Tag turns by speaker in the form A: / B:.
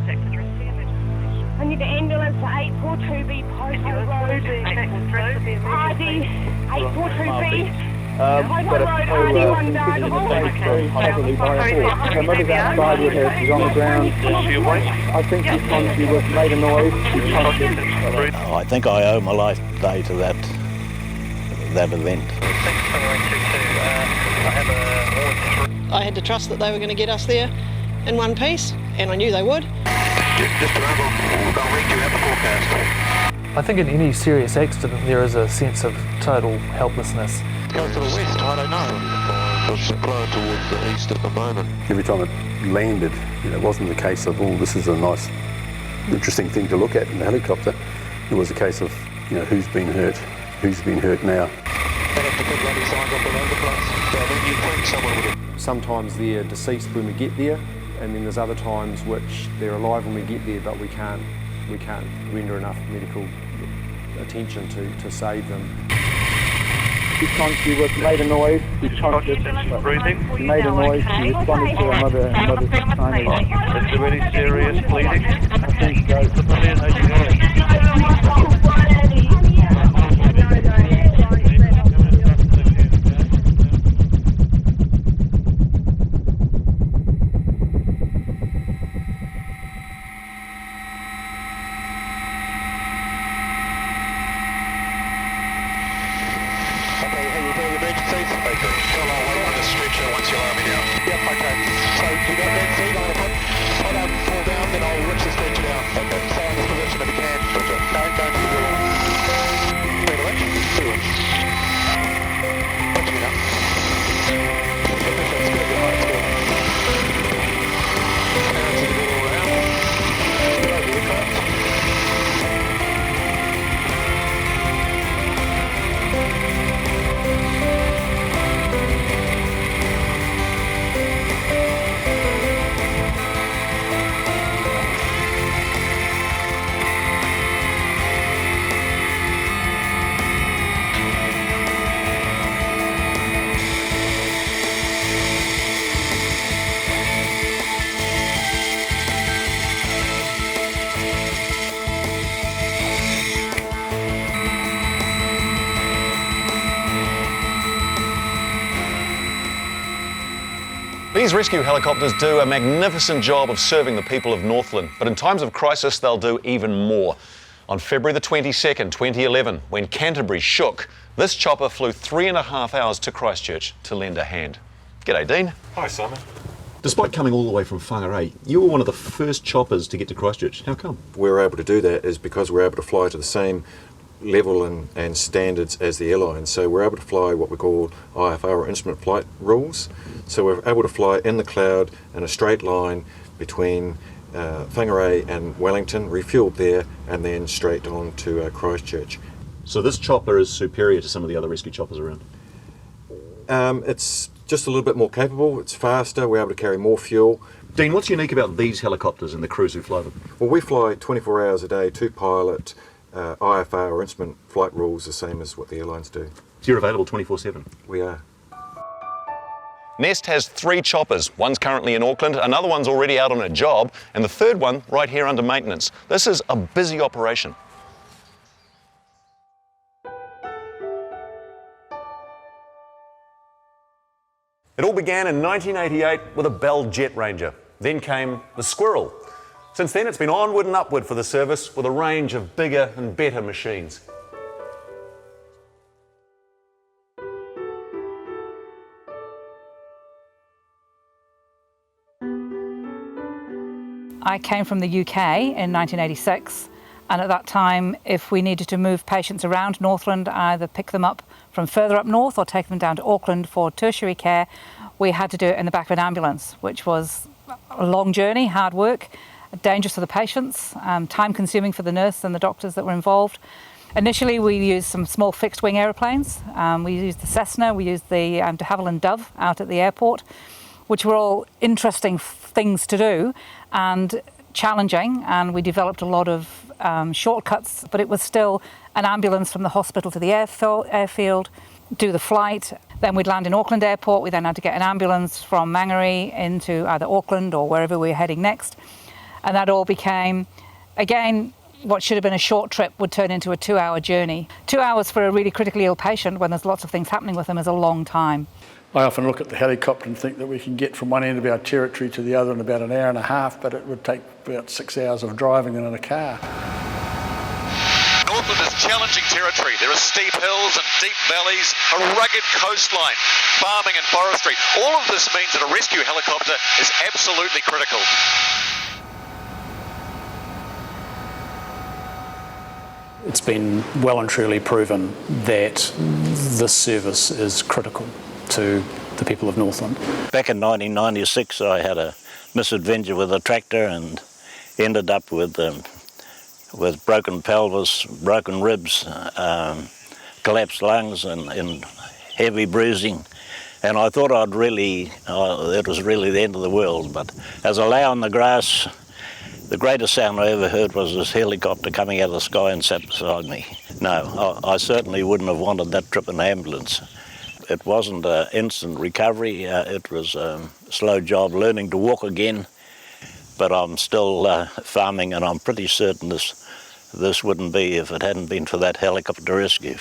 A: I need the ambulance to 842B Popo Road. RD 842B.
B: Got a RD1 possibly by a horse. Her mother's outside with her, she's on the ground. I think she's probably was made a noise.
C: I think I owe my life today to that event.
D: I had to trust that they were going to get us there in one piece, and I knew they would.
E: Just remember, I'll read you out the forecast.
F: I think in any serious accident there is a sense of total helplessness.
E: Goes to the west, I don't know. It's blowing towards the east at the moment.
G: Every time it landed, it wasn't the case of, oh, this is a nice, interesting thing to look at in the helicopter. It was a case of, who's been hurt now.
H: Sometimes they're deceased when we get there, and then there's other times which they're alive when we get there, but we can't render enough medical attention to save them.
B: She's conscious, was made a noise. She's conscious. She made a noise. She responded to her mother's sign.
E: Is there any serious bleeding?
B: I think so.
E: The million as you know.
I: These rescue helicopters do a magnificent job of serving the people of Northland, but in times of crisis they'll do even more. On February the 22nd, 2011, when Canterbury shook, this chopper flew 3.5 hours to Christchurch to lend a hand. G'day, Dean.
J: Hi, Simon.
I: Despite coming all the way from Whangarei, you were one of the first choppers to get to Christchurch. How come?
J: We were able to do that is because we're able to fly to the same level and standards as the airline. So we're able to fly what we call IFR, or instrument flight rules. So we're able to fly in the cloud in a straight line between Whangarei and Wellington, refueled there, and then straight on to Christchurch.
I: So this chopper is superior to some of the other rescue choppers around?
J: It's just a little bit more capable, it's faster, we're able to carry more fuel.
I: Dean, what's unique about these helicopters and the crews who fly them?
J: Well, we fly 24 hours a day, two-pilot, IFR, or instrument flight rules, the same as what the airlines do.
I: So you're available 24/7?
J: We are.
I: Nest has 3 choppers. One's currently in Auckland, another one's already out on a job, and the third one right here under maintenance. This is a busy operation. It all began in 1988 with a Bell Jet Ranger. Then came the Squirrel. Since then, it's been onward and upward for the service with a range of bigger and better machines.
K: I came from the UK in 1986, and at that time, if we needed to move patients around Northland, either pick them up from further up north or take them down to Auckland for tertiary care, we had to do it in the back of an ambulance, which was a long journey, hard work, dangerous for the patients, time-consuming for the nurse and the doctors that were involved. Initially, we used some small fixed-wing aeroplanes. We used the Cessna, we used the de Havilland Dove out at the airport, which were all interesting things to do and challenging, and we developed a lot of shortcuts, but it was still an ambulance from the hospital to the airfield, do the flight. Then we'd land in Auckland Airport. We then had to get an ambulance from Whangarei into either Auckland or wherever we were heading next. And that all became, again, what should have been a short trip would turn into a 2-hour journey. 2 hours for a really critically ill patient when there's lots of things happening with them is a long time.
L: I often look at the helicopter and think that we can get from one end of our territory to the other in about an hour and a half, but it would take about 6 hours of driving in a car.
I: Northland is challenging territory. There are steep hills and deep valleys, a rugged coastline, farming and forestry. All of this means that a rescue helicopter is absolutely critical.
M: It's been well and truly proven that this service is critical to the people of Northland.
C: Back in 1996 I had a misadventure with a tractor and ended up with broken pelvis, broken ribs, collapsed lungs and heavy bruising. And I thought it was really the end of the world. But as I lay on the grass, the greatest sound I ever heard was this helicopter coming out of the sky and sat beside me. No, I certainly wouldn't have wanted that trip in ambulance. It wasn't an instant recovery, it was a slow job learning to walk again, but I'm still farming and I'm pretty certain this wouldn't be if it hadn't been for that helicopter rescue.